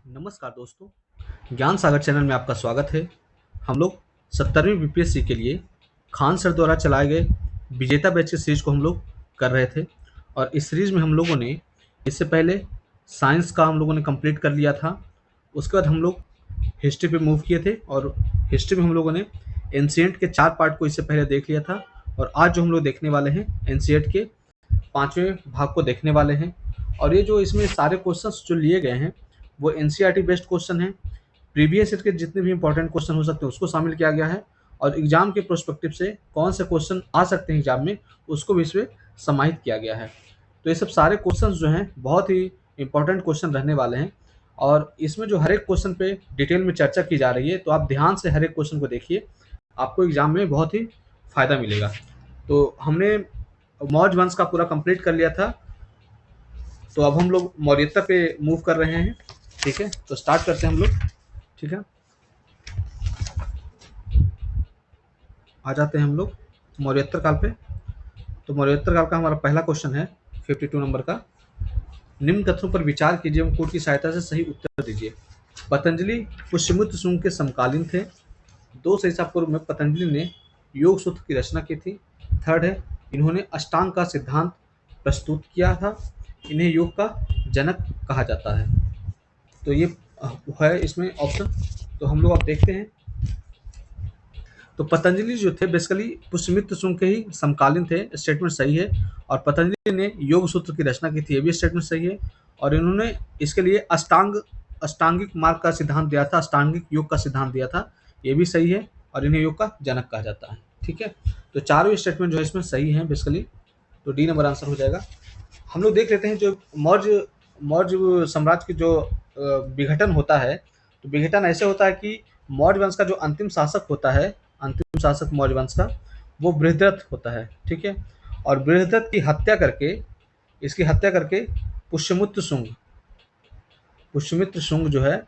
नमस्कार दोस्तों, ज्ञान सागर चैनल में आपका स्वागत है। हम लोग 70वीं बीपीएससी के लिए खान सर द्वारा चलाए गए विजेता बैच की सीरीज को हम लोग कर रहे थे और इस सीरीज में हम लोगों ने इससे पहले साइंस का हम लोगों ने कंप्लीट कर लिया था। उसके बाद हम लोग हिस्ट्री पे मूव किए थे और हिस्ट्री में हम लोगों ने एंशिएंट के 4 पार्ट को इससे पहले देख लिया था और आज जो हम लोग देखने वाले हैं एंशिएंट के 5वें भाग को देखने वाले हैं। और ये जो इसमें सारे क्वेश्चंस जो लिए गए हैं वो एनसीईआरटी बेस्ड क्वेश्चन हैं। प्रीवियस ईयर के जितने भी इंपॉर्टेंट क्वेश्चन हो सकते हैं उसको शामिल किया गया है और एग्जाम के प्रोस्पेक्टिव से कौन से क्वेश्चन आ सकते हैं एग्जाम में उसको भी इसमें समाहित किया गया है। तो ये सब सारे क्वेश्चंस जो हैं बहुत ही इंपॉर्टेंट क्वेश्चन रहने वाले हैं और इसमें जो हर एक क्वेश्चन पे डिटेल में चर्चा की जा रही है, तो आप ध्यान से हर एक क्वेश्चन को देखिए, आपको एग्जाम में बहुत ही फायदा मिलेगा। तो हमने मौर्य वंश का पूरा कंप्लीट कर लिया था, तो अब हम लोग मौर्यता पे मूव कर रहे हैं। ठीक है, तो स्टार्ट करते हैं हम लोग। ठीक है, आ जाते हैं हम लोग मौर्योत्तर काल पे। तो मौर्योत्तर काल का हमारा पहला क्वेश्चन है 52 नंबर का। निम्न कथनों पर विचार कीजिए एवं कोड की सहायता से सही उत्तर दीजिए। पतंजलि पुष्यमित्र शुंग के समकालीन थे। 200 ईसा पूर्व में पतंजलि ने योग सूत्र की रचना की थी। थर्ड है, इन्होंने अष्टांग का सिद्धांत प्रस्तुत किया था। इन्हें योग का जनक कहा जाता है। तो ये है इसमें ऑप्शन। तो हम लोग अब देखते हैं। तो पतंजलि जो थे बेसिकली पुष्यमित्र शुंग के ही समकालीन थे, स्टेटमेंट सही है। और पतंजलि ने योग सूत्र की रचना की थी, ये भी स्टेटमेंट सही है। और इन्होंने इसके लिए अष्टांगिक मार्ग का सिद्धांत दिया था, अष्टांगिक योग का सिद्धांत दिया था, ये भी सही है। और इन्हें योग का जनक कहा जाता है। ठीक है, तो चारों स्टेटमेंट जो है इसमें सही है बेसिकली। तो डी नंबर आंसर हो जाएगा। हम लोग देख लेते हैं जो मौर्य साम्राज्य की जो विघटन होता है, तो विघटन ऐसे होता है कि मौर्य वंश का जो अंतिम शासक होता है, अंतिम शासक मौर्य वंश का, वो बृहद्रथ होता है। ठीक है, और बृहद्रथ की हत्या करके, इसकी हत्या करके पुष्यमित्र शुंग जो है,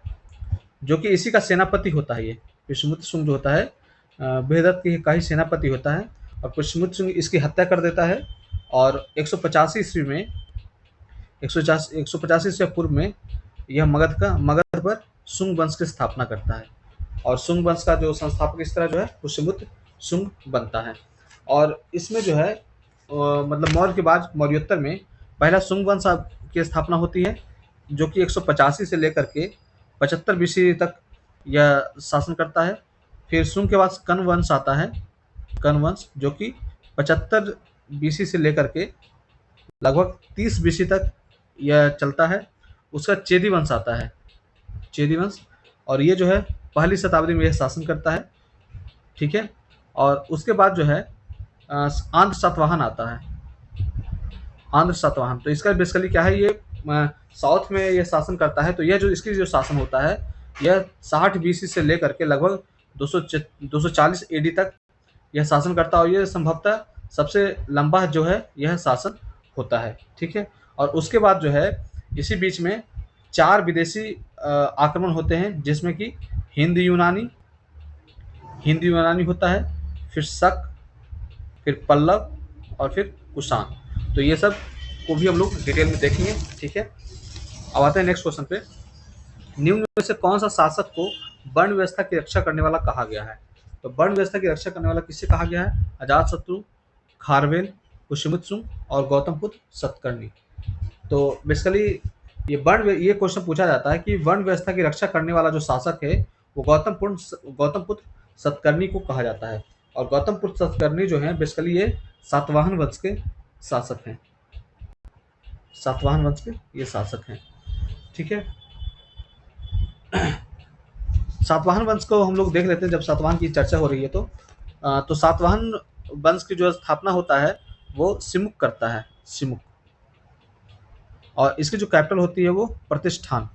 जो कि इसी का सेनापति होता है, ये पुष्यमित्र शुंग जो होता है बृहद्रथ का ही सेनापति होता है। और पुष्यमित्र शुंग इसकी हत्या कर देता है और 185 ईस्वी में 185 ईस्वी पूर्व में यह मगध पर शुंग वंश की स्थापना करता है। और शुंग वंश का जो संस्थापक इस तरह जो है पुष्यमित्र शुंग बनता है। और इसमें जो है मतलब मौर्य के बाद मौर्योत्तर में पहला शुंग वंश की स्थापना होती है, जो कि 185 से लेकर के 75 बीसी तक यह शासन करता है। फिर शुंग के बाद कण्व वंश आता है, कण्व वंश, जो कि 75 बीसी से लेकर के लगभग 30 बीसी तक यह चलता है। उसका चेदी वंश आता है, चेदी वंश, और ये जो है पहली शताब्दी में यह शासन करता है। ठीक है, और उसके बाद जो है आंध्र सातवाहन आता है, आंध्र सातवाहन। तो इसका बेसिकली क्या है, ये साउथ में ये शासन करता है। तो यह जो इसकी जो शासन होता है, यह 60 बीसी से लेकर के लगभग 240 एडी तक यह शासन करता है और यह संभवतः सबसे लंबा जो है यह शासन होता है। ठीक है, और उसके बाद जो है इसी बीच में 4 विदेशी आक्रमण होते हैं, जिसमें कि हिंद यूनानी होता है, फिर शक, फिर पल्लव और फिर कुषाण। तो ये सब को भी हम लोग डिटेल में देखेंगे। ठीक है, अब आते हैं नेक्स्ट क्वेश्चन पे। निम्न में से कौन सा शासक को वर्ण व्यवस्था की रक्षा करने वाला कहा गया है? तो वर्ण व्यवस्था की रक्षा करने वाला किससे कहा गया है? अजातशत्रु, खारवेल, पुष्यमित्र शुंग और गौतमपुत्र सतकर्णी। तो बेसिकली ये क्वेश्चन पूछा जाता है कि वर्ण व्यवस्था की रक्षा करने वाला जो शासक है वो गौतमपुत्र सतकर्णी को कहा जाता है। और गौतमपुत्र सतकर्णी जो है बेसिकली ये सातवाहन वंश के शासक हैं, सातवाहन वंश के ये शासक हैं। ठीक है, सातवाहन वंश को हम लोग देख लेते हैं। जब सातवाहन की चर्चा हो रही है तो सातवाहन वंश की जो स्थापना होता है वो सिमुक करता है, सिमुक, और इसकी जो कैपिटल होती है वो प्रतिष्ठान।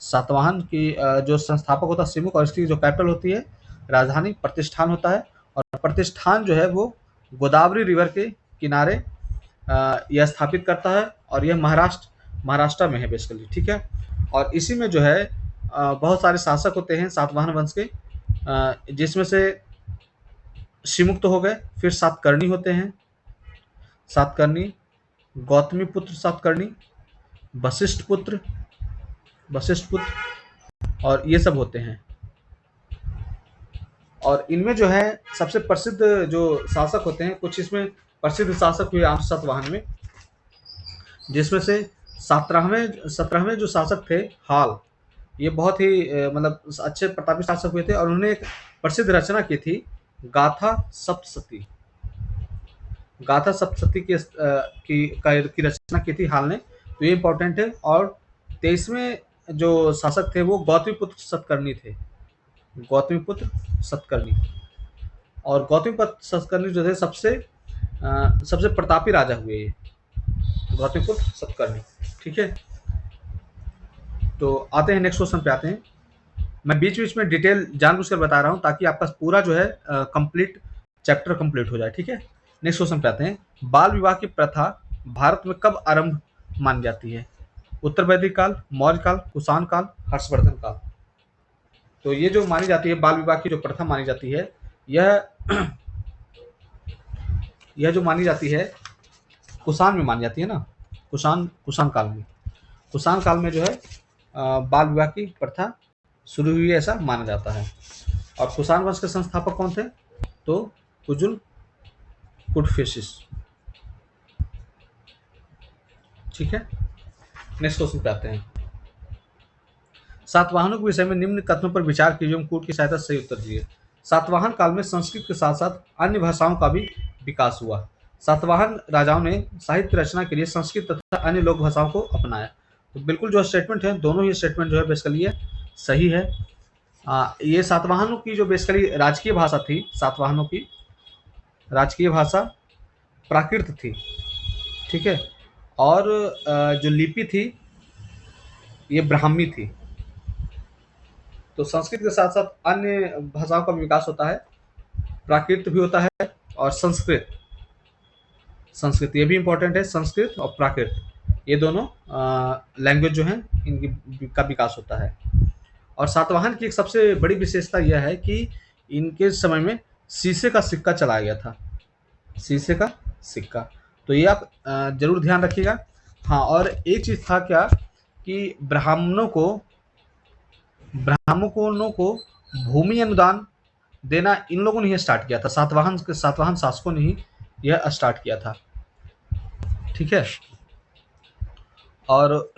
सातवाहन की जो संस्थापक होता है सिमुक, और इसकी जो कैपिटल होती है राजधानी प्रतिष्ठान होता है। और प्रतिष्ठान जो है वो गोदावरी रिवर के किनारे यह स्थापित करता है और यह महाराष्ट्र में है बेसिकली। ठीक है, और इसी में जो है बहुत सारे शासक होते हैं सातवाहन वंश के, जिसमें से सिमुक तो हो गए, फिर सातकर्णी होते हैं, सातकर्णी, गौतमी पुत्र सातकर्णी, वशिष्ठ पुत्र, वशिष्ठ पुत्र और ये सब होते हैं। और इनमें जो है सबसे प्रसिद्ध जो शासक होते हैं, कुछ इसमें प्रसिद्ध शासक हुए आम सातवाहन में, जिसमें से 17वें जो शासक थे हाल, ये बहुत ही मतलब अच्छे प्रतापी शासक हुए थे और उन्होंने एक प्रसिद्ध रचना की थी, गाथा सप्तशती। गाथा सप्तशती की रचना की थी हाल ने, तो ये इंपॉर्टेंट है। और 23वें जो शासक थे वो गौतमीपुत्र सतकर्णी थे, गौतमीपुत्र सतकर्णी। और गौतमीपुत्र सतकर्णी जो थे सबसे प्रतापी राजा हुए ये, गौतमीपुत्र सतकर्णी। ठीक है, तो आते हैं नेक्स्ट क्वेश्चन पे आते हैं। मैं बीच बीच में डिटेल जानबूझकर बता रहा हूँ ताकि आपका पूरा जो है कंप्लीट चैप्टर कंप्लीट हो जाए। ठीक है, नेक्स्ट क्वेश्चन पे आते हैं। बाल विवाह की प्रथा भारत में कब आरंभ मानी जाती है? उत्तर वैदिक काल, मौर्य काल, कुषाण काल, हर्षवर्धन काल। तो ये जो मानी जाती है बाल विवाह की जो प्रथा मानी जाती है, यह यह जो मानी जाती है कुषाण में मानी जाती है ना, कुषाण काल में। कुषाण काल में जो है बाल विवाह की प्रथा शुरू हुई ऐसा माना जाता है। और कुषाण वंश के संस्थापक कौन थे? तो कुजुल कुटफिशिस। ठीक है, नेक्स्ट क्वेश्चन पे आते हैं। सातवाहनों के विषय में निम्न कथनों पर विचार कीजिए एवं कूट की सहायता से सही उत्तर दीजिए। सातवाहन काल में संस्कृत के साथ साथ अन्य भाषाओं का भी विकास हुआ। सातवाहन राजाओं ने साहित्य रचना के लिए संस्कृत तथा अन्य लोक भाषाओं को अपनाया। तो बिल्कुल जो स्टेटमेंट है, दोनों ही स्टेटमेंट जो है बेसिकली ये सही है। ये सातवाहनों की जो बेसिकली राजकीय भाषा थी, सातवाहनों की राजकीय भाषा प्राकृत थी। ठीक है, और जो लिपि थी ये ब्राह्मी थी। तो संस्कृत के साथ साथ अन्य भाषाओं का विकास होता है, प्राकृत भी होता है और संस्कृत संस्कृत ये भी इंपॉर्टेंट है। संस्कृत और प्राकृत ये दोनों लैंग्वेज जो हैं इनकी का विकास होता है। और सातवाहन की एक सबसे बड़ी विशेषता यह है कि इनके समय में शीशे का सिक्का चलाया गया था, शीशे का सिक्का। तो ये आप जरूर ध्यान रखिएगा। हाँ, और एक चीज था क्या कि ब्राह्मणों को भूमि अनुदान देना इन लोगों ने ही स्टार्ट किया था, सातवाहन शासकों ने ही यह स्टार्ट किया था। ठीक है, और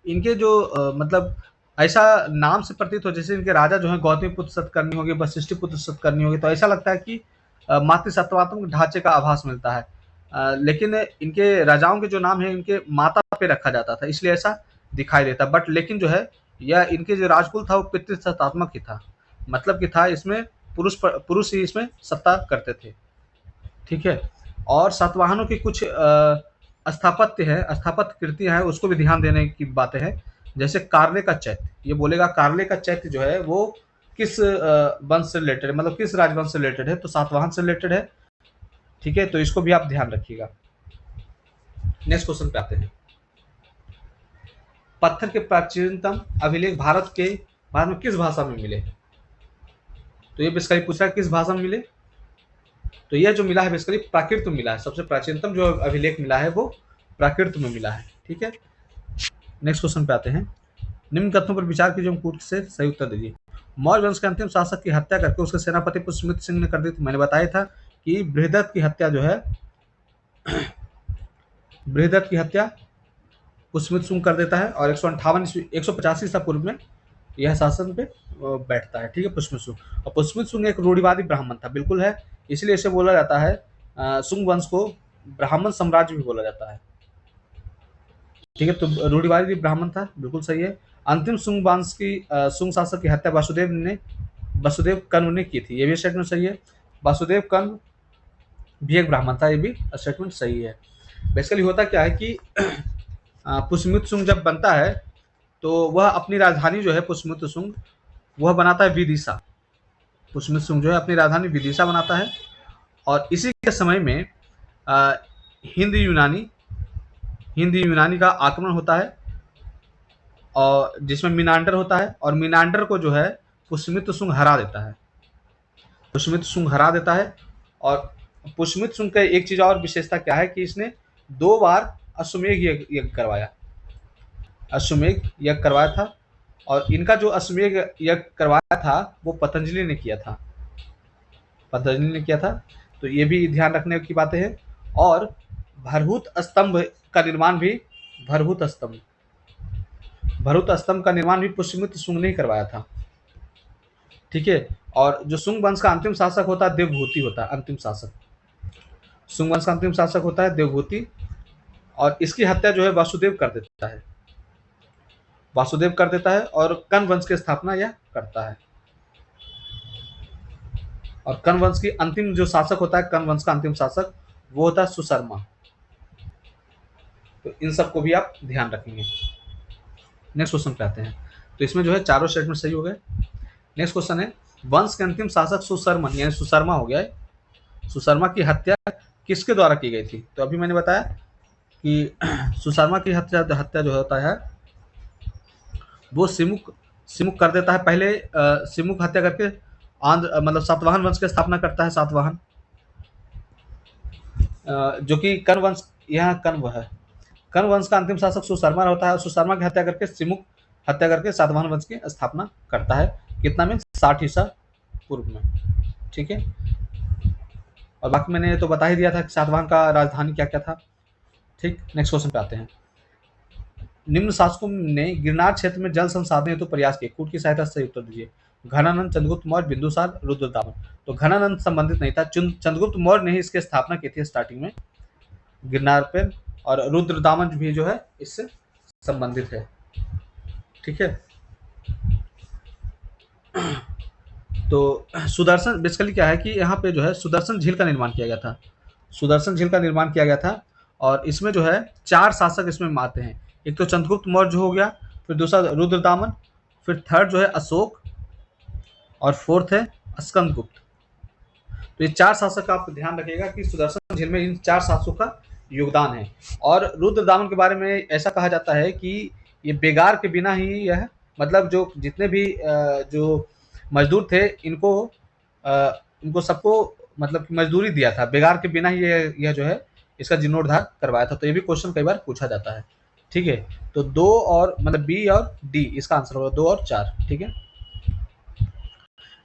इनके जो मतलब ऐसा नाम से प्रतीत हो जैसे इनके राजा जो है गौतमीपुत्र सतकर्णी हो गए, वशिष्ठपुत्र सतकर्णी हो गए, तो ऐसा लगता है कि मातृसत्वात्मक ढांचे का आभास मिलता है। लेकिन इनके राजाओं के जो नाम है इनके माता पे रखा जाता था, इसलिए ऐसा दिखाई देता। बट लेकिन जो है यह इनके जो राजकुल था वो पितृसत्तात्मक ही था, मतलब कि था इसमें पुरुष ही इसमें सत्ता करते थे। ठीक है, और सातवाहनों की कुछ स्थापत्य कृतियां हैं, उसको भी ध्यान देने की बातें हैं। जैसे कार्ले का चैत्य, ये बोलेगा कार्ले का चैत्य जो है वो किस वंश से रिलेटेड है, मतलब किस राजवंश से रिलेटेड है, तो सातवाहन से रिलेटेड है। ठीक है, तो इसको भी आप ध्यान रखिएगा। नेक्स्ट क्वेश्चन पे आते हैं। पत्थर के प्राचीनतम अभिलेख भारत में किस भाषा में मिले? तो ये बेसिकली पूछ रहा है किस भाषा में मिले। तो यह जो मिला है बेसिकली प्राकृत में मिला है, सबसे प्राचीनतम जो अभिलेख मिला है वो प्राकृत में मिला है। ठीक है, नेक्स्ट क्वेश्चन पे आते हैं। निम्न कथनों पर विचार कीजिए, कूट से सही उत्तर दीजिए। मौर्य वंश के अंतिम शासक की हत्या करके उसके सेनापति पुष्यमित्र सिंह ने कर दी थी। मैंने बताया था कि बृहदत्त की हत्या जो है बृहदत्त की हत्या पुष्यमित्र सिंह कर देता है और 185 ईसा पूर्व में यह शासन पे बैठता है। ठीक है, पुष्यमित्र सिंह। और पुष्यमित्र सिंह एक रूढ़िवादी ब्राह्मण था, बिल्कुल है, इसलिए इसे बोला जाता है सुंग वंश को ब्राह्मण साम्राज्य भी बोला जाता है। ठीक है, तो रूढ़िवादी ब्राह्मण था, बिल्कुल सही है। अंतिम सुंग वंश की सुंग शासक की हत्या वसुदेव कर्ण ने की थी, ये भी स्टेटमेंट सही है। वासुदेव कर्ण भी एक ब्राह्मण था, ये भी स्टेटमेंट सही है। बेसिकली होता क्या है कि पुष्यमित्र सुंग जब बनता है तो वह अपनी राजधानी जो है पुष्यमित्र सुंग वह बनाता है विदिशा। पुष्यमित्र सुंग जो है अपनी राजधानी विदिशा बनाता है और इसी के समय में हिंद यूनानी का आक्रमण होता है और जिसमें मीनांडर होता है और मीनांडर को जो है पुष्यमित्र शुंग हरा देता है। और पुष्यमित्र शुंग का एक चीज और विशेषता क्या है कि इसने 2 बार अश्वमेध यज्ञ करवाया था। और इनका जो अश्वमेध यज्ञ करवाया था वो पतंजलि ने किया था, पतंजलि ने किया था। तो ये भी ध्यान रखने की बातें हैं। और भरहुत स्तंभ का निर्माण भी भरहुत स्तंभ भरहुत स्तंभ का निर्माण भी पुष्यमित्र शुंग ने ही करवाया था। ठीक है। और जो शुंग वंश का अंतिम शासक होता है देवभूति होता है, अंतिम शासक शुंग वंश का अंतिम शासक होता है देवभूति। और इसकी हत्या जो है वासुदेव कर देता है, वासुदेव कर देता है और कर्ण वंश की स्थापना यह करता है। और कर्ण वंश की अंतिम जो शासक होता है, कर्ण वंश का अंतिम शासक वो होता है सुशर्मा। तो इन सबको भी आप ध्यान रखेंगे। नेक्स्ट क्वेश्चन पे आते हैं। तो इसमें जो है चारों स्टेटमेंट सही हो गए। नेक्स्ट क्वेश्चन है वंश के अंतिम शासक सुशर्मन यानी सुशर्मा हो गया है, सुशर्मा की हत्या किसके द्वारा की गई थी? तो अभी मैंने बताया कि सुशर्मा की हत्या जो होता है वो सिमुक सिमुक कर देता है। पहले सिमुक हत्या करके आंध्र मतलब सातवाहन वंश की स्थापना करता है। सातवाहन जो कि कर्ण वंश, यहाँ कर्ण है, कर्ण वंश का अंतिम शासक सुशर्मा होता है और सुशर्मा की हत्या करके सिमुक हत्या करके सातवाहन वंश की स्थापना करता है। कितना में 60 ईसा पूर्व में। ठीक है। और बाकी मैंने तो बता ही दिया था कि सातवाहन का राजधानी क्या क्या था। ठीक। नेक्स्ट क्वेश्चन पे आते हैं। निम्न शासकों ने गिरनार क्षेत्र में जल संसाधन हेतु प्रयास किए, कूट की सहायता से उत्तर दीजिए। घनानंद, चंद्रगुप्त मौर्य, बिंदुसार, रुद्रदामन। तो घनानंद संबंधित नहीं था, चंद्रगुप्त मौर्य ने ही इसकी स्थापना की थी स्टार्टिंग में गिरनार पे। और रुद्रदामन भी जो है इससे संबंधित है। ठीक है। तो सुदर्शन बेसिकली क्या है कि यहाँ पे जो है सुदर्शन झील का निर्माण किया गया था, सुदर्शन झील का निर्माण किया गया था। और इसमें जो है 4 शासक इसमें आते हैं। एक तो चंद्रगुप्त मौर्य जो हो गया, फिर दूसरा रुद्रदामन, फिर थर्ड जो है अशोक, और फोर्थ है स्कंदगुप्त। तो ये 4 शासक का आप ध्यान रखिएगा कि सुदर्शन झील में इन 4 शासकों का योगदान है। और रुद्रदामन के बारे में ऐसा कहा जाता है कि ये बेगार के बिना ही यह मतलब जो जितने भी जो मजदूर थे इनको सबको मतलब कि मजदूरी दिया था, बेगार के बिना ही यह जो है इसका जीर्णोद्धार करवाया था। तो ये भी क्वेश्चन कई बार पूछा जाता है। ठीक है। तो 2 और मतलब बी और डी इसका आंसर होगा, 2 और 4। ठीक है।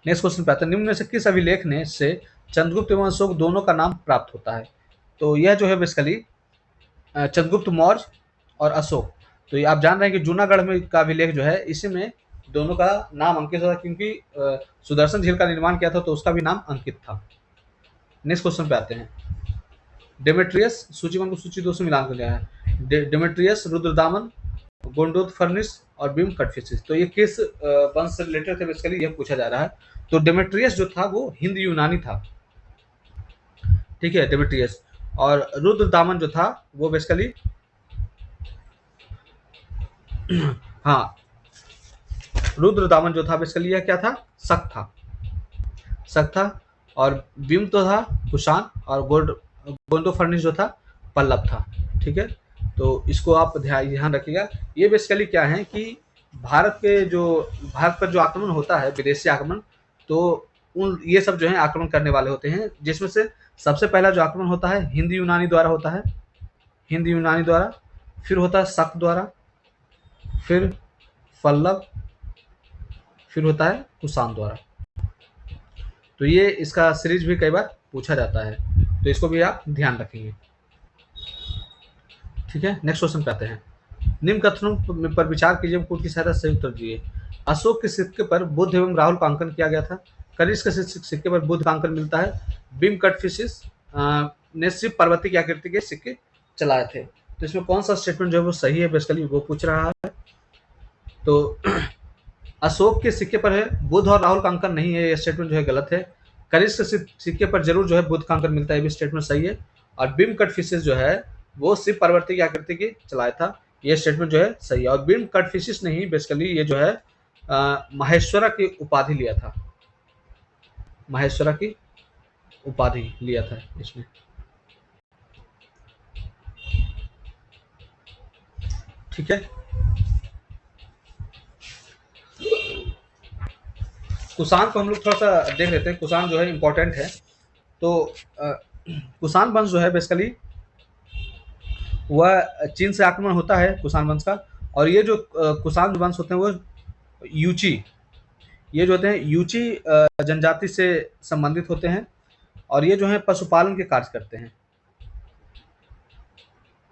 नेक्स्ट क्वेश्चन पे आता है। निम्न में से किस अभिलेख ने से चंद्रगुप्त एवं अशोक दोनों का नाम प्राप्त होता है? तो यह जो है बेसिकली चंद्रगुप्त मौर्य और अशोक। तो ये आप जान रहे हैं कि जूनागढ़ में का अभिलेख जो है इसी में दोनों का नाम अंकित होता है, क्योंकि सुदर्शन झील का निर्माण किया था तो उसका भी नाम अंकित था। नेक्स्ट क्वेश्चन पे आते हैं। डेमेट्रियस सूची 1 को सूची 2 से मिलान कर लिया है। डेमेट्रियस, रुद्रदामन, गोंडोद फर्निस और बीम कटफिशिस। तो ये किस वंश से रिलेटेड थे बेसिकली यह पूछा जा रहा है। तो डेमेट्रियस जो था वो हिंद यूनानी था। ठीक है, डेमेट्रियस। और रुद्रदामन जो था वो बेसिकली हाँ, रुद्रदामन जो था बेसिकली यह क्या था, शक था, शक था। और बीम तो था कुषाण और गोंडो फर्निस जो था पल्लव था। ठीक है। तो इसको आप ध्यान रखिएगा। ये बेसिकली क्या है कि भारत पर जो आक्रमण होता है, विदेशी आक्रमण, तो उन ये सब जो है आक्रमण करने वाले होते हैं, जिसमें से सबसे पहला जो आक्रमण होता है हिंद यूनानी द्वारा होता है, हिंद यूनानी द्वारा, फिर होता है शक द्वारा, फिर पल्लव, फिर होता है कुषाण द्वारा। तो ये इसका सीरीज भी कई बार पूछा जाता है, तो इसको भी आप ध्यान रखेंगे। ठीक है। नेक्स्ट क्वेश्चन पे आते हैं। निम्न कथनों पर विचार कीजिए, कोड की सहायता से उत्तर दिए। अशोक के सिक्के पर बुद्ध एवं राहुल का अंकन किया गया था। कनिष्क के सिक्के पर बुद्ध का अंकन मिलता है। बीम कटफिशिस ने सिर्फ पार्वती की आकृति के सिक्के चलाए थे। तो इसमें कौन सा स्टेटमेंट जो है वो सही है बेसिकली वो पूछ रहा है। तो अशोक के सिक्के पर है बुद्ध और राहुल का अंकन नहीं है, ये स्टेटमेंट जो है गलत है। कनिष्क के सिक्के पर जरूर जो है बुद्ध का अंकन मिलता है, ये भी स्टेटमेंट सही है। और बीम कटफिशिस जो है वो सिर्फ पार्वती की आकृति की चलाया था, ये स्टेटमेंट जो है सही है। और बीम कटफिशिस ने ही बेसिकली ये जो है महेश्वरा की उपाधि लिया था, महेश्वरा की उपाधि लिया था इसमें। ठीक है। कुषाण को हम लोग थोड़ा सा देख लेते हैं। कुषाण जो है इम्पोर्टेंट है। तो कुषाण वंश जो है बेसिकली वह चीन से आक्रमण होता है कुषाण वंश का। और ये जो कुषाण वंश होते हैं वो यूची, ये जो होते हैं यूची जनजाति से संबंधित होते हैं और ये जो है पशुपालन के कार्य करते हैं।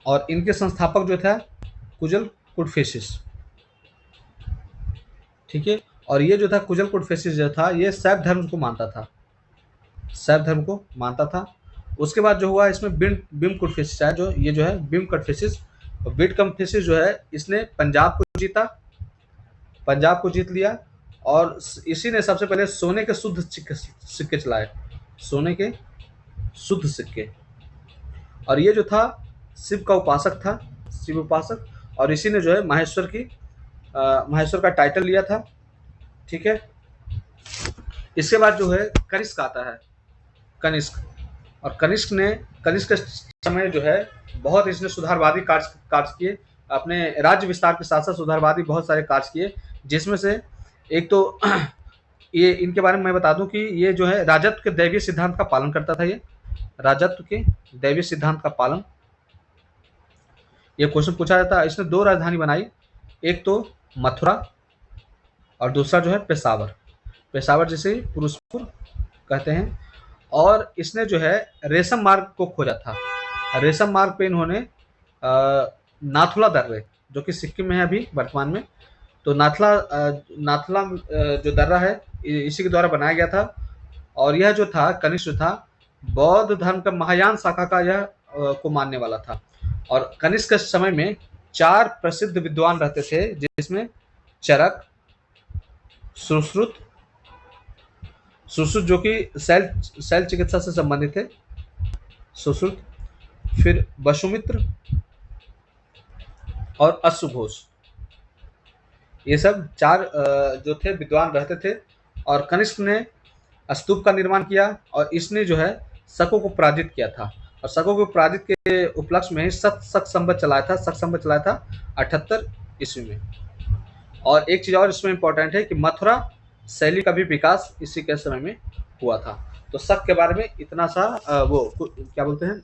और इनके संस्थापक जो था कुजल कुडफेसिस, ठीक है। और ये जो था कुजल कुडफेसिस जो था ये शैव धर्म को मानता था, शैव धर्म को मानता था। उसके बाद जो हुआ इसमें बिम कुडफेसिस है, जो ये जो है बिम कटफेसिस, और बिट कम्फेसिस जो है इसने पंजाब को जीता, पंजाब को जीत लिया। और इसी ने सबसे पहले सोने के शुद्ध सिक्के चलाए, सोने के शुद्ध सिक्के। और ये जो था शिव का उपासक था, शिव उपासक। और इसी ने जो है महेश्वर का टाइटल लिया था, ठीक है। इसके बाद जो है कनिष्क आता है, कनिष्क। और कनिष्क के समय जो है बहुत इसने सुधारवादी कार्य किए, अपने राज्य विस्तार के साथ साथ सुधारवादी बहुत सारे कार्य किए, जिसमें से एक तो ये इनके बारे में मैं बता दूं कि ये जो है राजत्व के दैवीय सिद्धांत का पालन करता था। ये राजत्व के दैवीय सिद्धांत का पालन, ये क्वेश्चन पूछा जाता है। इसने 2 राजधानी बनाई, एक तो मथुरा और दूसरा जो है पेशावर, पेशावर जिसे पुरुषपुर कहते हैं। और इसने जो है रेशम मार्ग को खोजा था, रेशम मार्ग पे इन्होंने नाथुला दर्रे, जो कि सिक्किम में है अभी वर्तमान में, तो नाथुला जो दर्रा है इसी के द्वारा बनाया गया था। और यह जो था कनिष्क था बौद्ध धर्म का महायान शाखा का यह को मानने वाला था। और कनिष्क के समय में 4 प्रसिद्ध विद्वान रहते थे, जिसमें चरक, सुश्रुत, सुश्रुत जो कि शैल चिकित्सा से संबंधित थे, सुश्रुत, फिर वसुमित्र और अश्वघोष, ये सब 4 जो थे विद्वान रहते थे। और कनिष्क ने स्तूप का निर्माण किया और इसने जो है शकों को पराजित किया था। और शकों को पराजित के उपलक्ष्य में ही शक संवत चलाया था 78 ईस्वी में। और एक चीज और इसमें इंपॉर्टेंट है कि मथुरा शैली का भी विकास इसी के समय में हुआ था। तो शक के बारे में इतना सा क्या बोलते हैं,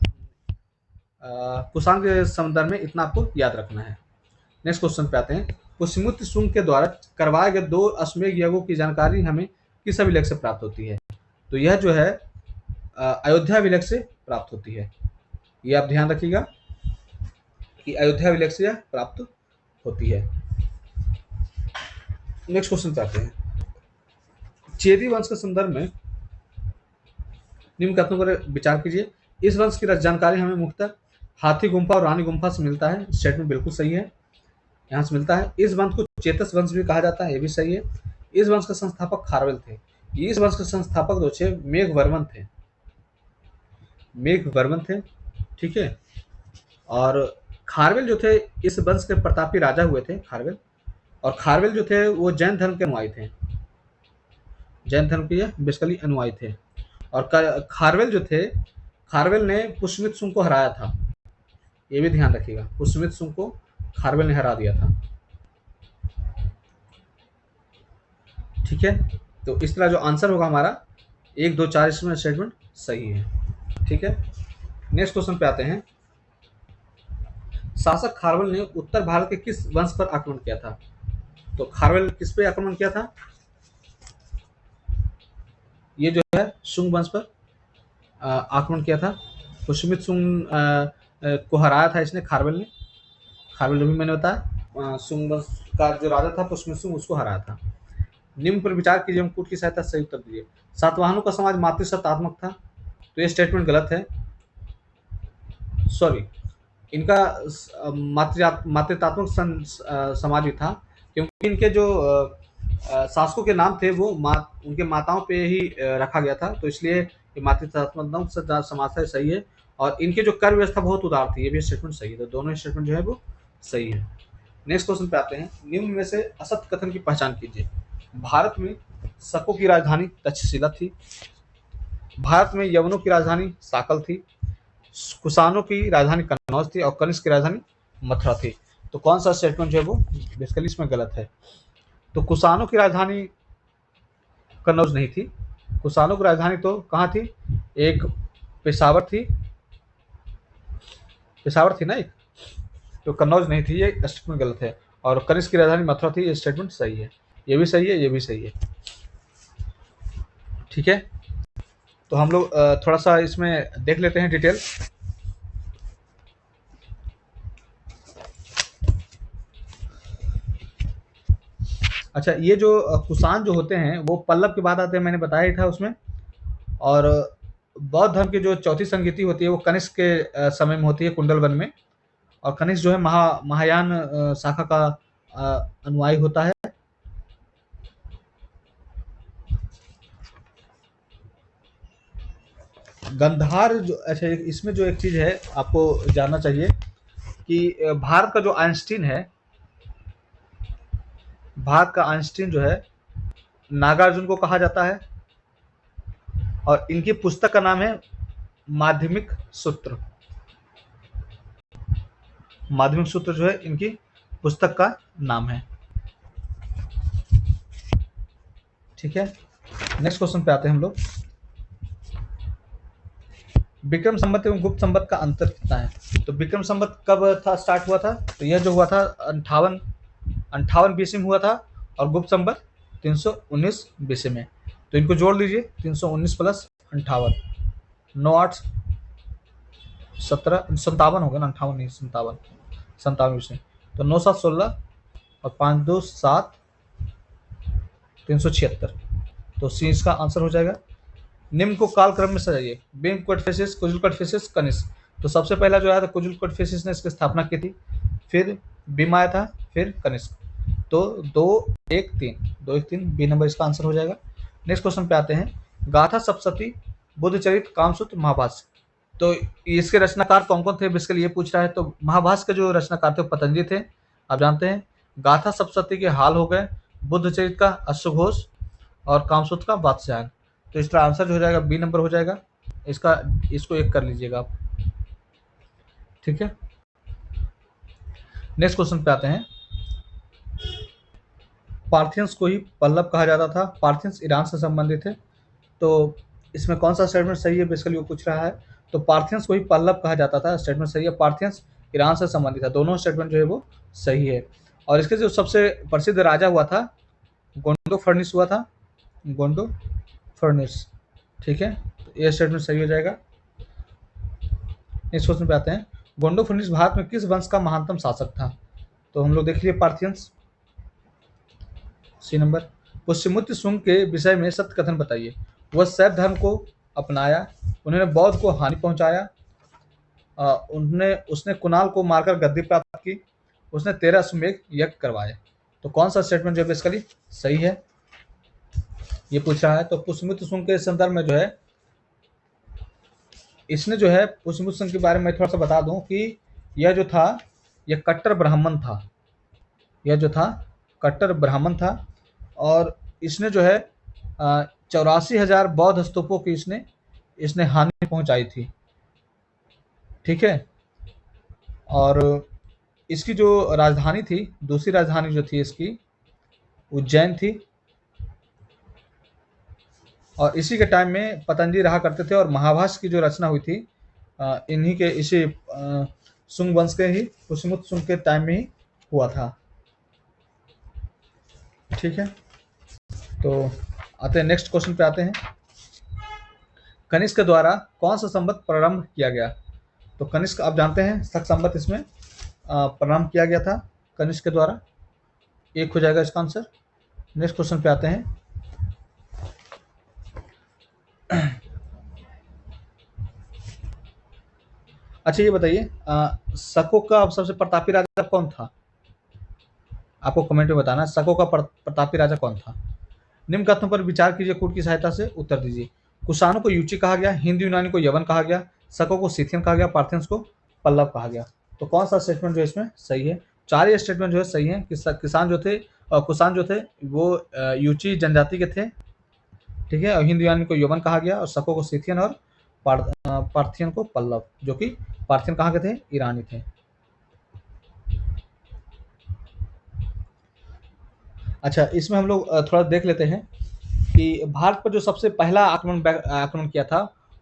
कुषाण के संदर्भ में इतना आपको याद रखना है। नेक्स्ट क्वेश्चन पे आते हैं। पुष्यमित्र शुंग के द्वारा करवाए गए 2 अश्वमेध यज्ञों की जानकारी हमें किस अभिलेख से प्राप्त होती है? तो यह जो है अयोध्या अभिलेख से प्राप्त होती है। ये आप ध्यान रखिएगा कि अयोध्या अभिलेख से यह प्राप्त होती है। नेक्स्ट क्वेश्चन पे आते हैं। चेदी वंश के संदर्भ में निम्न कथनों पर विचार कीजिए। इस वंश की जानकारी हमें मुख्यतः हाथी गुम्फा और रानी गुम्फा से मिलता है, स्टेटमेंट बिल्कुल सही है, यहाँ से मिलता है। इस वंश को चेतस वंश भी कहा जाता है, ये भी सही है। इस वंश के संस्थापक खारवेल थे। इस वंश के संस्थापक जो थे मेघवर्मन थे, मेघवर्मन थे, ठीक है। और खारवेल जो थे इस वंश के प्रतापी राजा हुए थे खारवेल। और खारवेल जो थे वो जैन धर्म के अनुयायी थे, जैन धर्म के बेसिकली अनुयायी थे। और खारवेल जो थे, खारवेल ने पुष्यमित्र शुंग को हराया था, ये भी ध्यान रखिएगा। पुष्यमित्र शुंग को खारवेल ने हरा दिया था, ठीक है। तो इस तरह जो आंसर होगा हमारा 1, 2, 4 इसमें स्टेटमेंट सही है, ठीक है। नेक्स्ट क्वेश्चन पे आते हैं। शासक खारवेल ने उत्तर भारत के किस वंश पर आक्रमण किया था? तो खारवेल किस पे आक्रमण किया था? ये जो है शुंग वंश पर आक्रमण किया था। पुष्यमित्र शुंग को हराया था इसने, खारवेल ने। खारवेल जो भी मैंने बताया शुंग वंश का जो राजा था पुष्यमित्र शुंग, उसको हराया था। निम्न पर विचार कीजिए, कूट की सहायता से सही उत्तर दीजिए। सातवाहनों का समाज मातृसत्तात्मक था, तो ये स्टेटमेंट गलत है, सॉरी। इनका मातृतात्मक समाज भी था, क्योंकि इनके जो शासकों के नाम थे वो उनके माताओं पे ही रखा गया था, तो इसलिए ये मातृतात्मक समाज था, सही है। और इनके जो कर व्यवस्था बहुत उदार थी, ये भी स्टेटमेंट सही है। तो दोनों स्टेटमेंट जो है वो सही है। नेक्स्ट क्वेश्चन पे आते हैं। निम्न में से असत्य कथन की पहचान कीजिए। भारत में शकों की राजधानी तक्षशिला थी, भारत में यवनों की राजधानी साकल थी, कुषाणों की राजधानी कन्नौज थी और कनिष्क की राजधानी मथुरा थी। तो कौन सा स्टेटमेंट जो है वो बेसिकली इसमें गलत है? तो कुषाणों की राजधानी कन्नौज नहीं थी, कुषाणों की राजधानी तो कहाँ थी? एक पेशावर थी, पेशावर थी ना एक, तो कन्नौज नहीं थी, ये स्टेटमेंट गलत है। और कनिष्क की राजधानी मथुरा थी, ये स्टेटमेंट सही है। ये भी सही है, ये भी सही है। ठीक है, तो हम लोग थोड़ा सा इसमें देख लेते हैं डिटेल। अच्छा, ये जो कुषाण जो होते हैं वो पल्लव के बाद आते हैं, मैंने बताया ही था उसमें। और बौद्ध धर्म की जो चौथी संगीति होती है वो कनिष्क के समय में होती है, कुंडल वन में। और कनिष्क जो है महायान शाखा का अनुयायी होता है। गंधार जो, अच्छा इसमें जो एक चीज है आपको जानना चाहिए कि भारत का जो आइंस्टीन है, भारत का आइंस्टीन जो है नागार्जुन को कहा जाता है। और इनकी पुस्तक का नाम है माध्यमिक सूत्र। माध्यमिक सूत्र जो है इनकी पुस्तक का नाम है। ठीक है, नेक्स्ट क्वेश्चन पे आते हैं हम लोग। विक्रम संवत एवं गुप्त संवत का अंतर कितना है? तो विक्रम संवत कब था, स्टार्ट हुआ था? तो यह जो हुआ था 58 बीसी में हुआ था। और गुप्त संवत 319 बीसी में। तो इनको जोड़ लीजिए, 319 प्लस 58, 9 8 17 57 हो गया ना, 58 नहीं, 57 बीसी। तो 9 7 16 और 5 2 7 376। तो सी इसका आंसर हो जाएगा। निम्न को काल क्रम में सजाइए। बिंग कोटफेसिस, कुजुल कोटफेसिस, कनिष्क। तो सबसे पहला जो आया था कुजुल कोटफेसिस ने इसकी स्थापना की थी। फिर बिम आया था, फिर कनिष्क। तो 2 1 3 2 1 3 बी नंबर इसका आंसर हो जाएगा। नेक्स्ट क्वेश्चन पे आते हैं। गाथा सप्तशती, बुद्धचरित, कामसूत्र, महाभाष्य। तो इसके रचनाकार कौन कौन थे बेसिकली ये पूछ रहा है। तो महाभाष्य के जो रचनाकार थे पतंजलि थे, आप जानते हैं। गाथा सप्तशती के हाल हो गए, बुद्धचरित का अश्वघोष, और कामसूत्र का वात्स्यायन। तो इसका आंसर जो हो जाएगा बी नंबर हो जाएगा। इसको एक कर लीजिएगा आप। ठीक है, नेक्स्ट क्वेश्चन पे आते हैं। पार्थियंस को ही पल्लव कहा जाता था। पार्थियंस ईरान से संबंधित है। तो इसमें कौन सा स्टेटमेंट सही है बेसिकली वो पूछ रहा है। तो पार्थियंस को ही पल्लव कहा जाता था, स्टेटमेंट सही है। पार्थियंस ईरान से संबंधित है, दोनों स्टेटमेंट जो है वो सही है। और इसके जो सबसे प्रसिद्ध राजा हुआ था गोंडो फर्निस हुआ था, गोंडो फर्निस। ठीक है, तो ये स्टेटमेंट सही हो जाएगा। नेक्स्ट क्वेश्चन पे आते हैं। गोंडो फर्निस भारत में किस वंश का महानतम शासक था? तो हम लोग देख लिए पार्थियंस, सी नंबर। पुष्यमुत्र शुंग के विषय में सत्य कथन बताइए। वह शैव धर्म को अपनाया, उन्होंने बौद्ध को हानि पहुंचाया, उसने कुणाल को मारकर गद्दी प्राप्त की, उसने 13 अश्वमेध यज्ञ करवाए। तो कौन सा स्टेटमेंट जो बेसिकली सही है ये पूछ रहा है। तो पुष्यमुत्र शुंग के संदर्भ में जो है, इसने जो है पुष्यमुत्र शुंग के बारे में थोड़ा सा बता दूं कि यह जो था यह कट्टर ब्राह्मण था। यह जो था कट्टर ब्राह्मण था। और इसने जो है 84,000 बौद्ध स्तूपों की इसने हानि पहुंचाई थी। ठीक है, और इसकी जो राजधानी थी, दूसरी राजधानी जो थी इसकी उज्जैन थी। और इसी के टाइम में पतंजलि रहा करते थे। और महाभाष्य की जो रचना हुई थी इन्हीं के इसी शुंग वंश के ही पुष्यमुत्र शुंग के टाइम में ही हुआ था। ठीक है, तो आते हैं नेक्स्ट क्वेश्चन पे आते हैं। कनिष्क के द्वारा कौन सा संवत प्रारंभ किया गया? तो कनिष्क आप जानते हैं शक संवत इसमें प्रारंभ किया गया था कनिष्क के द्वारा। एक हो जाएगा इसका आंसर। नेक्स्ट क्वेश्चन पे आते हैं। अच्छा ये बताइए, शकों का सबसे प्रतापी राजा कौन था? आपको कमेंट में बताना है शकों का प्रतापी राजा कौन था। निम्न कथनों पर विचार कीजिए, कूट की सहायता से उत्तर दीजिए। कुषाणों को यूची कहा गया, हिंदू यूनानी को यवन कहा गया, शकों को सिथियन कहा गया, पार्थियंस को पल्लव कहा गया। तो कौन सा स्टेटमेंट जो इसमें सही है? चार ये स्टेटमेंट जो है सही है। किसान जो थे कुषाण जो थे वो यूची जनजाति के थे। ठीक है, और हिंदू यूनानी को यवन कहा गया, और शकों को सिथियन, और पार्थियन को पल्लव, जो कि पार्थियन कहाँ के थे? ईरानी थे। अच्छा, इसमें हम लोग थोड़ा देख लेते हैं कि भारत पर जो सबसे पहला आक्रमण किया था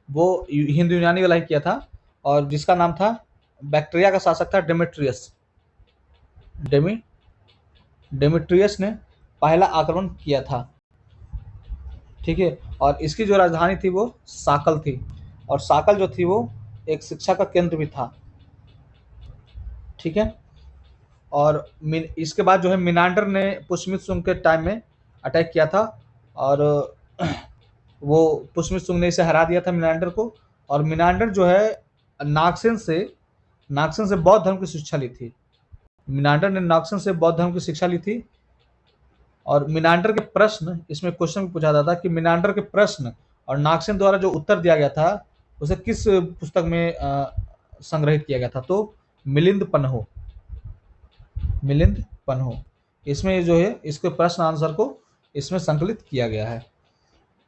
वो हिंदू यूनानी वाला ही किया था, और जिसका नाम था, बैक्ट्रिया का शासक था डेमेट्रियस। डेमेट्रियस ने पहला आक्रमण किया था। ठीक है, और इसकी जो राजधानी थी वो साकल थी, और साकल जो थी वो एक शिक्षा का केंद्र भी था। ठीक है, और इसके बाद जो है मिनांडर ने पुष्यमित्र शुंग के टाइम में अटैक किया था, और वो पुष्यमित्र शुंग ने इसे हरा दिया था मिनांडर को। और मिनांडर जो है नागसेन से बौद्ध धर्म की शिक्षा ली थी। मिनांडर ने नागसेन से बौद्ध धर्म की शिक्षा ली थी। और मिनांडर के प्रश्न, इसमें क्वेश्चन पूछा जाता है कि मिनांडर के प्रश्न और नागसेन द्वारा जो उत्तर दिया गया था उसे किस पुस्तक में संग्रहित किया गया था? तो मिलिंद पन्हो इसमें जो है इसके प्रश्न आंसर को इसमें संकलित किया गया है।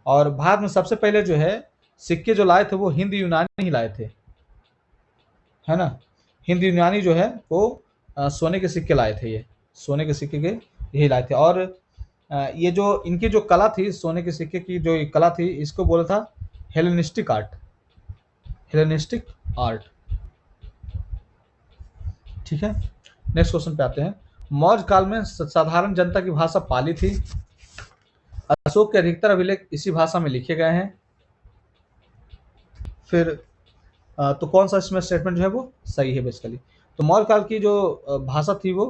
और भारत में सबसे पहले जो है सिक्के जो लाए थे वो हिंद यूनानी ही लाए थे, है ना। हिंद यूनानी जो है वो सोने के सिक्के लाए थे, ये सोने के सिक्के के यही लाए थे। और ये जो इनकी जो कला थी, सोने के सिक्के की जो कला थी, इसको बोला था हेलेनिस्टिक आर्ट। ठीक है, नेक्स्ट क्वेश्चन पे आते हैं। मौर्य काल में साधारण जनता की भाषा पाली थी। अशोक के अधिकतर अभिलेख इसी भाषा में लिखे गए हैं। फिर तो कौन सा इसमें स्टेटमेंट जो है वो सही है बेसिकली? तो मौर्य काल की जो भाषा थी वो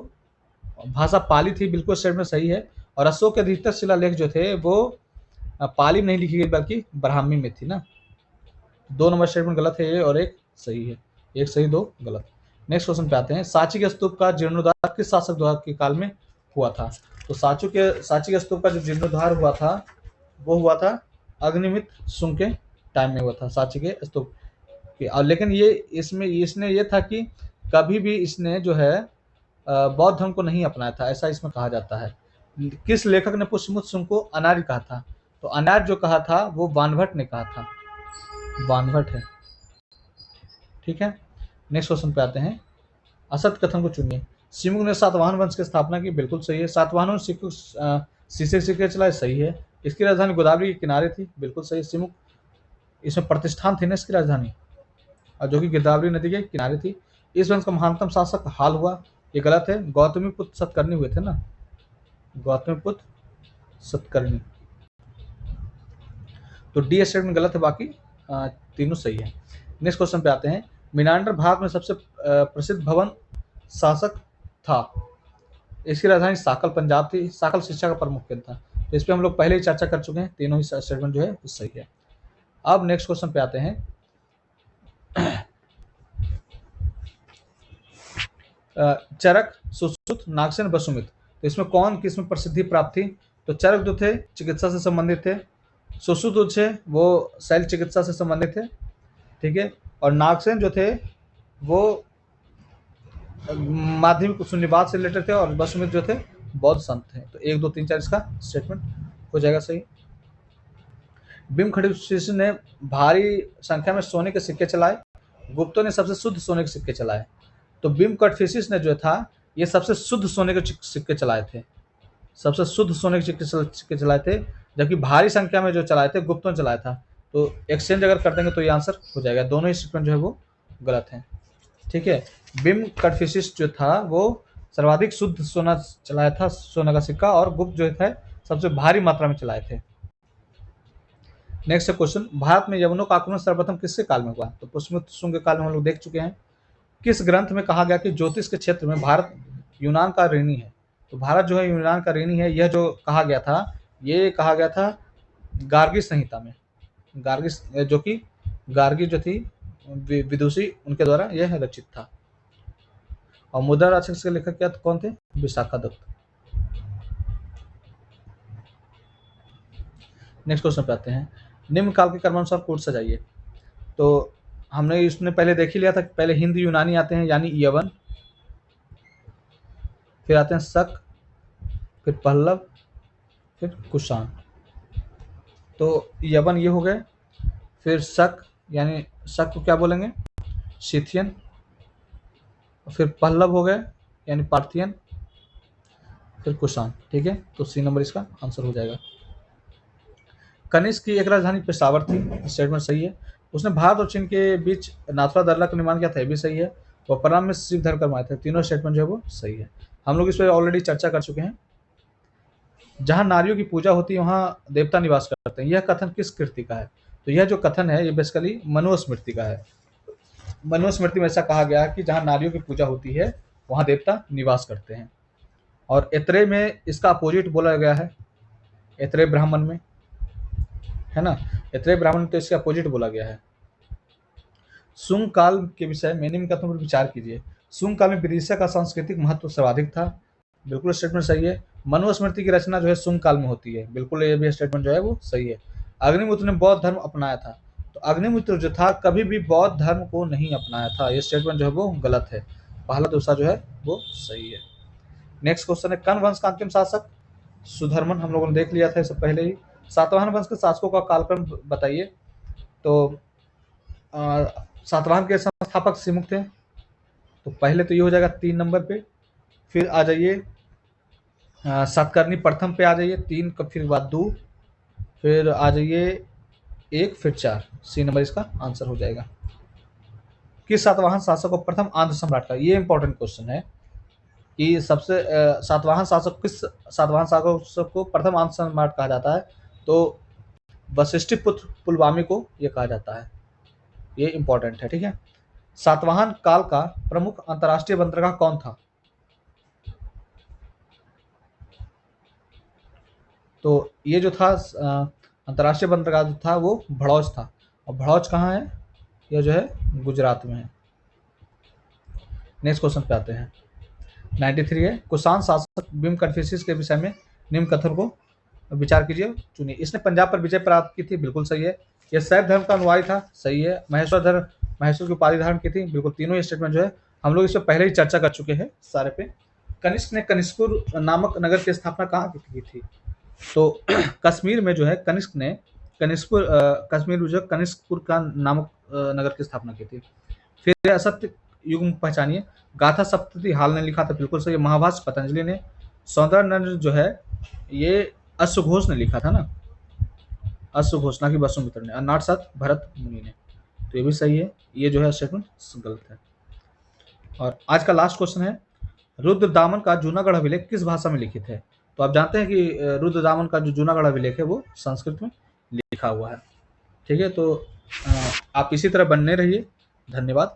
भाषा पाली थी, बिल्कुल स्टेटमेंट सही है। और अशोक के अधिकतर शिलालेख जो थे वो पाली में नहीं लिखी गई बल्कि ब्राह्मी में थी ना। 2 नंबर स्टेटमेंट गलत है ये, और एक सही है, एक सही 2 गलत। नेक्स्ट क्वेश्चन पे आते हैं। सांची के स्तूप का जीर्णोद्धार किस शासक द्वारा के काल में हुआ था? तो सांची के स्तूप का जो जीर्णोद्धार हुआ था वो हुआ था अग्निमित्र शुंग के टाइम में हुआ था, सांची के स्तूप के। और लेकिन ये इसने ये था कि कभी भी इसने जो है बौद्ध धर्म को नहीं अपनाया था, ऐसा इसमें कहा जाता है। किस लेखक ने पुष्यमित्र शुंग को अनार्य कहा था? तो अनार्य जो कहा था वो बाणभट्ट ने कहा था, बाणभट्ट है। ठीक है, नेक्स्ट क्वेश्चन पे आते हैं। असत कथन को चुनिए। सिमुक ने सातवाहन वंश की स्थापना की, बिल्कुल सही है। सातवाहनों ने शीशे सिक्के चलाए, सही है। इसकी राजधानी गोदावरी के किनारे थी, बिल्कुल सही। सिमुक इसमें प्रतिष्ठान थी ना इसकी राजधानी, और जो कि गोदावरी नदी के किनारे थी। इस वंश का महानतम शासक हाल हुआ, ये गलत है। गौतमीपुत्र सतकर्णी हुए थे ना, गौतमीपुत्र सतकर्णी। तो डी स्टेटमेंट गलत है, बाकी तीनों सही है। नेक्स्ट क्वेश्चन पे आते हैं। मिनांडर भारत में सबसे प्रसिद्ध भवन शासक था। इसकी राजधानी साकल पंजाब थी। साकल शिक्षा का प्रमुख केंद्र था। तो इस पर हम लोग पहले ही चर्चा कर चुके हैं, तीनों ही स्टेटमेंट जो है वो सही है। अब नेक्स्ट क्वेश्चन पे आते हैं। चरक, सुश्रुत, नागसेन, वसुमित्र, तो इसमें कौन किसमें प्रसिद्धि प्राप्त थी? तो चरक जो थे चिकित्सा से संबंधित थे, सुश्रुत जो थे वो शैल चिकित्सा से संबंधित थे। ठीक है, और नागसेन जो थे वो माध्यमिक सुन्निवात से रिलेटेड थे, और वसुमित्र जो थे बौद्ध संत थे। तो 1 2 3 4 इसका स्टेटमेंट हो जाएगा सही। भीम खडूसिस ने भारी संख्या में सोने के सिक्के चलाए, गुप्तों ने सबसे शुद्ध सोने के सिक्के चलाए। तो भीम कटफिसिस ने जो था ये सबसे शुद्ध सोने के सिक्के चलाए थे, सबसे शुद्ध सोने के सिक्के चलाए थे, जबकि भारी संख्या में जो चलाए थे गुप्तों ने चलाया था। तो एक्सचेंज अगर कर देंगे तो ये आंसर हो जाएगा। दोनों ही स्टेटमेंट जो है वो गलत है। ठीक है, भीम कटफिसिस जो था वो सर्वाधिक शुद्ध सोना चलाया था, सोना का सिक्का, और गुप्त जो था सबसे भारी मात्रा में चलाए थे। Next question. भारत में यवनों का आक्रमण सर्वप्रथम किसके काल में हुआ? तो पुष्यमित्र शुंग के काल में हम लोग देख चुके हैं। किस ग्रंथ में कहा गया कि ज्योतिष के क्षेत्र में भारत यूनान का ऋणी है? तो भारत जो है यूनान का ऋणी है, यह जो कहा गया था, ये कहा गया था गार्गी संहिता में। गार्गी जो कि गार्गी जो थी विदुषी, उनके द्वारा यह रचित था। और मुद्रा राक्षस के लेखक क्या कौन थे? विशाखादत्त। नेक्स्ट क्वेश्चन पे आते हैं। निम्न काल के क्रमानुसार कोट सजाइए। तो हमने इसमें पहले देख ही लिया था कि पहले हिंद यूनानी आते हैं, यानी यवन, फिर आते हैं शक, फिर पल्लव, फिर कुषाण। तो यवन ये हो गए, फिर शक, यानी शक को क्या बोलेंगे? सिथियन। फिर पल्लव हो गए यानी पार्थियन, फिर कुषाण। ठीक है, तो सी नंबर इसका आंसर हो जाएगा। कनिष्क की एक राजधानी पेशावर थी, स्टेटमेंट सही है। उसने भारत और चीन के बीच नाथुला दर्रा का निर्माण किया था, ये भी सही है। वह परम में शिव धर्म करवाए थे, तीनों स्टेटमेंट जो है वो सही है। हम लोग इस पर ऑलरेडी चर्चा कर चुके हैं। जहाँ नारियों की पूजा होती है वहाँ देवता निवास करते हैं। यह कथन किस कृति का है? तो यह जो कथन है ये बेसिकली मनुस्मृति का है। मनुस्मृति में ऐसा कहा गया है कि जहाँ नारियों की पूजा होती है वहाँ देवता निवास करते हैं। और ऐत्रेय में इसका अपोजिट बोला गया है, ऐत्रेय ब्राह्मण में, है ना। ऐत्रेय ब्राह्मण में तो इसका अपोजिट बोला गया है। शुंग काल के विषय में निम्न कथनों पर विचार कीजिए। शुंग काल में विदिशा का सांस्कृतिक महत्व सर्वाधिक था। बिल्कुल स्टेटमेंट सही है। मनुस्मृति की रचना जो है शुंग काल में होती है। बिल्कुल ये भी स्टेटमेंट जो है वो सही है। अग्निमित्र ने बौद्ध धर्म अपनाया था। तो अग्निमित्र जो था कभी भी बौद्ध धर्म को नहीं अपनाया था। ये स्टेटमेंट जो है वो गलत है। पहला दूसरा जो है वो सही है। नेक्स्ट क्वेश्चन है, कर्ण वंश का अंतिम शासक? सुधर्मन हम लोगों ने देख लिया था इससे पहले ही। सातवाहन वंश के शासकों का कालक्रम बताइए। तो सातवाहन के संस्थापक सिमुख थे। तो पहले तो ये हो जाएगा 3 नंबर पे। फिर आ जाइए सातकर्णी प्रथम पे आ जाइए 3 का, फिर बाद 2, फिर आ जाइए 1, फिर 4। सी नंबर इसका आंसर हो जाएगा। किस सातवाहन शासक को प्रथम आंध्र सम्राट का? ये इंपॉर्टेंट क्वेश्चन है कि सबसे सातवाहन शासक किस सातवाहन शासक को प्रथम आंध्र सम्राट कहा जाता है? तो वशिष्ठ पुत्र पुलवामी को ये कहा जाता है। ये इंपॉर्टेंट है, ठीक है। सातवाहन काल का प्रमुख अंतर्राष्ट्रीय बंदरगाह कौन था? तो ये जो था अंतर्राष्ट्रीय बंदरगाह जो था वो भड़ौच था। और भड़ौच कहाँ है? ये जो है गुजरात में है। नेक्स्ट क्वेश्चन पे आते हैं। 93 है, कुषाण शासक भीम कन्फ्यूशियस के विषय में निम्न कथन को विचार कीजिए, चुनिए। इसने पंजाब पर विजय प्राप्त की थी। बिल्कुल सही है। यह शैव धर्म का अनुयायी था। सही है। महेश्वर की उपाधि धारण की थी। बिल्कुल। तीनों ही स्टेटमेंट जो है हम लोग इस पर पहले ही चर्चा कर चुके हैं सारे पे। कनिष्क ने कनिष्कपुर नामक नगर की स्थापना कहाँ की थी? तो कश्मीर में जो है कनिष्क ने कश्मीर में जो कनिष्कपुर का नामक नगर की स्थापना की थी। फिर असत्य युग में पहचानिए। गाथा सप्तति हाल ने लिखा था। बिल्कुल सही। महाभाष्य पतंजलि ने। सौंदर्यनंद जो है ये अश्वघोष ने लिखा था ना, अश्वघोष ना कि वसुमित्र ने। और नाटसत भरत मुनि ने। तो ये भी सही है। ये जो है स्टेटमेंट गलत है। और आज का लास्ट क्वेश्चन है, रुद्रदामन का जूनागढ़ अभिलेख किस भाषा में लिखित है? तो आप जानते हैं कि रुद्रदामन का जो जूनागढ़ अभिलेख है वो संस्कृत में लिखा हुआ है। ठीक है। तो आप इसी तरह बनने रहिए। धन्यवाद।